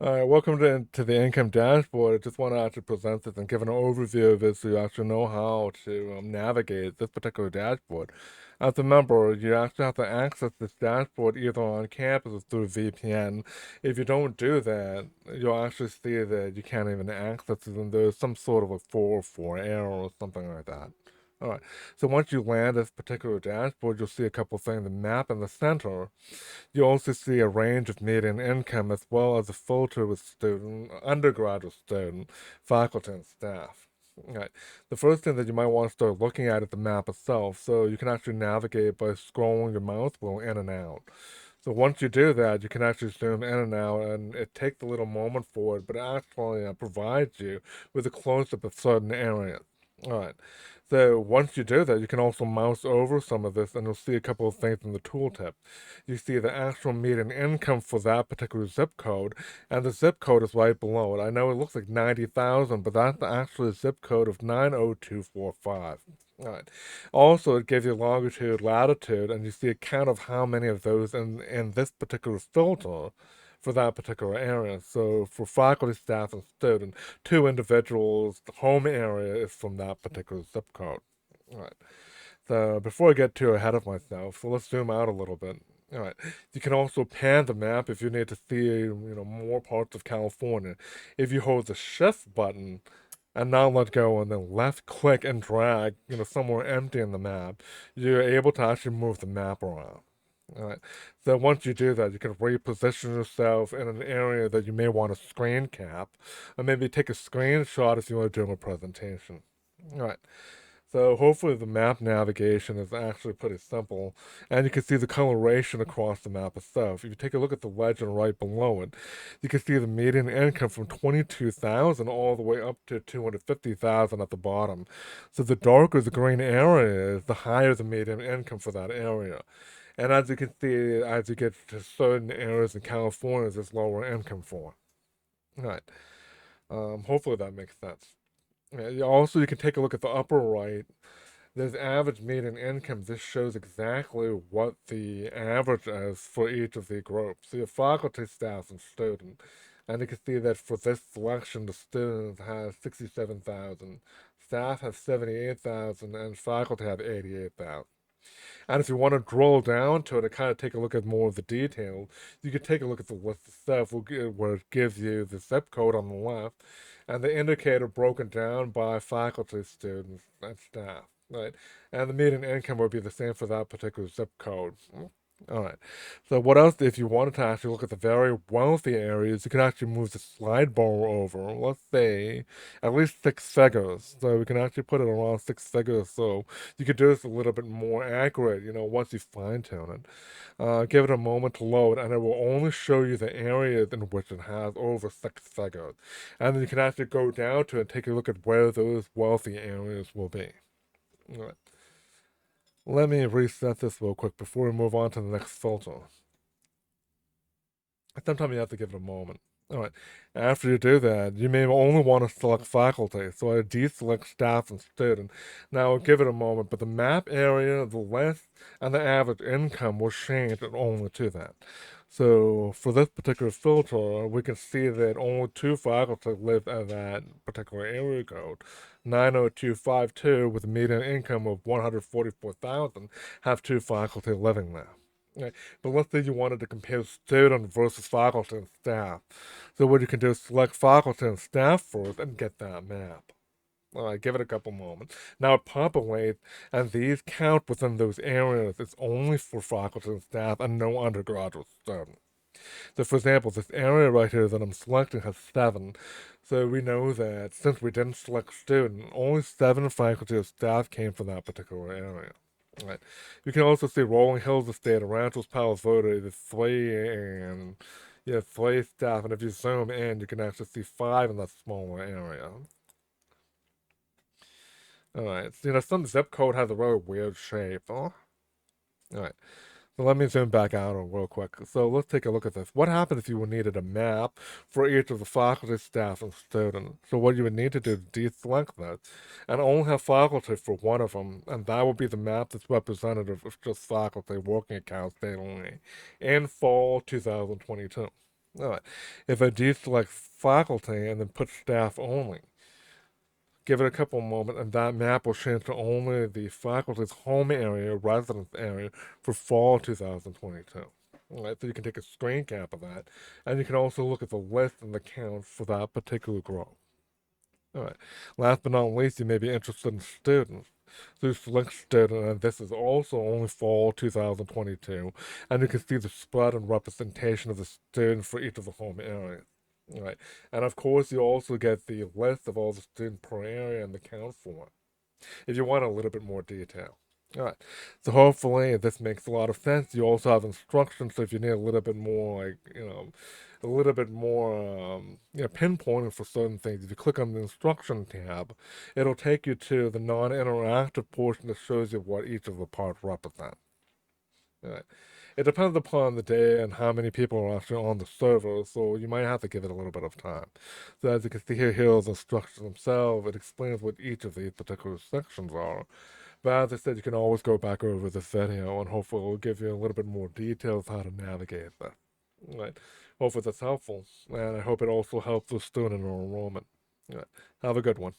All right, welcome to the income dashboard. I just want to actually present this and give an overview of it so you actually know how to navigate this particular dashboard. As a member, you actually have to access this dashboard either on campus or through VPN. If you don't do that, you'll actually see that you can't even access it and there's some sort of a 404 error or something like that. All right, so once you land this particular dashboard, you'll see a couple things. The map in the center. You also see a range of median income as well as a filter with student, undergraduate student, faculty, and staff. Right. The first thing that you might want to start looking at is the map itself, so you can actually navigate by scrolling your mouse wheel in and out. So once you do that, you can actually zoom in and out, and it takes a little moment for it, but it actually provides you with a close-up of certain areas. All right. So once you do that, you can also mouse over some of this, and you'll see a couple of things in the tooltip. You see the actual median income for that particular zip code, and the zip code is right below it. I know it looks like 90,000, but that's actually a zip code of 90245. All right. Also, it gives you longitude, latitude, and you see a count of how many of those in this particular filter for that particular area. So for faculty, staff, and student, two individuals, the home area is from that particular zip code. All right. So before I get too ahead of myself, so let's zoom out a little bit. All right. You can also pan the map if you need to see, more parts of California. If you hold the shift button and now let go and then left click and drag, somewhere empty in the map, you're able to actually move the map around. All right. So once you do that, you can reposition yourself in an area that you may want to screen cap, or maybe take a screenshot if you want to do a presentation. All right. So hopefully the map navigation is actually pretty simple, and you can see the coloration across the map itself. If you take a look at the legend right below it, you can see the median income from 22,000 all the way up to 250,000 at the bottom. So the darker the green area is, the higher the median income for that area. And as you can see, as you get to certain areas in California, there's lower income for. Right. Hopefully that makes sense. Yeah, also, you can take a look at the upper right. There's average median income. This shows exactly what the average is for each of the groups. So you have faculty, staff, and student. And you can see that for this selection, the students have 67,000, staff have 78,000, and faculty have 88,000. And if you want to drill down to it and kind of take a look at more of the detail, you could take a look at the list itself where it gives you the zip code on the left and the indicator broken down by faculty, students, and staff, right? And the median income would be the same for that particular zip code. All right. So what else? If you wanted to actually look at the very wealthy areas, you can actually move the slide bar over. Let's say at least six figures. So we can actually put it around six figures. So you could do this a little bit more accurate. Once you fine tune it. Give it a moment to load, and it will only show you the areas in which it has over six figures. And then you can actually go down to it and take a look at where those wealthy areas will be. All right. Let me reset this real quick before we move on to the next filter. Sometimes you have to give it a moment. All right. After you do that, you may only want to select faculty, so I deselect staff and student. Now give it a moment, but the map area, the length, and the average income will change only to that. So for this particular filter, we can see that only two faculty live in that particular area code. 90252 with a median income of 144,000 have two faculty living there. Right. But let's say you wanted to compare student versus faculty and staff. So what you can do is select faculty and staff first and get that map. All right, give it a couple moments. Now it populates, and these count within those areas. It's only for faculty and staff and no undergraduate students. So, for example, this area right here that I'm selecting has seven. So we know that since we didn't select student, only seven faculty or staff came from that particular area. Right. You can also see Rolling Hills Estate, Ranchos Palos Verdes, the three and three staff, and if you zoom in, you can actually see five in that smaller area. All right. So, some zip code has a really weird shape. Oh. All right. So let me zoom back out real quick. So let's take a look at this. What happens if you needed a map for each of the faculty, staff, and students? So what you would need to do is deselect that and only have faculty for one of them, and that will be the map that's representative of just faculty working accounts daily in fall 2022. All right. If I deselect faculty and then put staff only, give it a couple moments, and that map will change to only the faculty's home area, residence area for fall 2022. All right, so you can take a screen cap of that, and you can also look at the list and the count for that particular group. All right. Last but not least, you may be interested in students. So you select student, and this is also only fall 2022, and you can see the spread and representation of the students for each of the home areas. All right. And of course, you also get the list of all the students per area and the count for it, if you want a little bit more detail. All right. So hopefully this makes a lot of sense. You also have instructions, so if you need a little bit more, like, a little bit more, pinpointing for certain things. If you click on the instruction tab, it'll take you to the non-interactive portion that shows you what each of the parts represent. All right. It depends upon the day and how many people are actually on the server, so you might have to give it a little bit of time. So as you can see here are the instructions themselves. It explains what each of these particular sections are. But as I said, you can always go back over this video, and hopefully it will give you a little bit more details how to navigate that. Right. Hopefully that's helpful, and I hope it also helps the student enrollment. Right. Have a good one.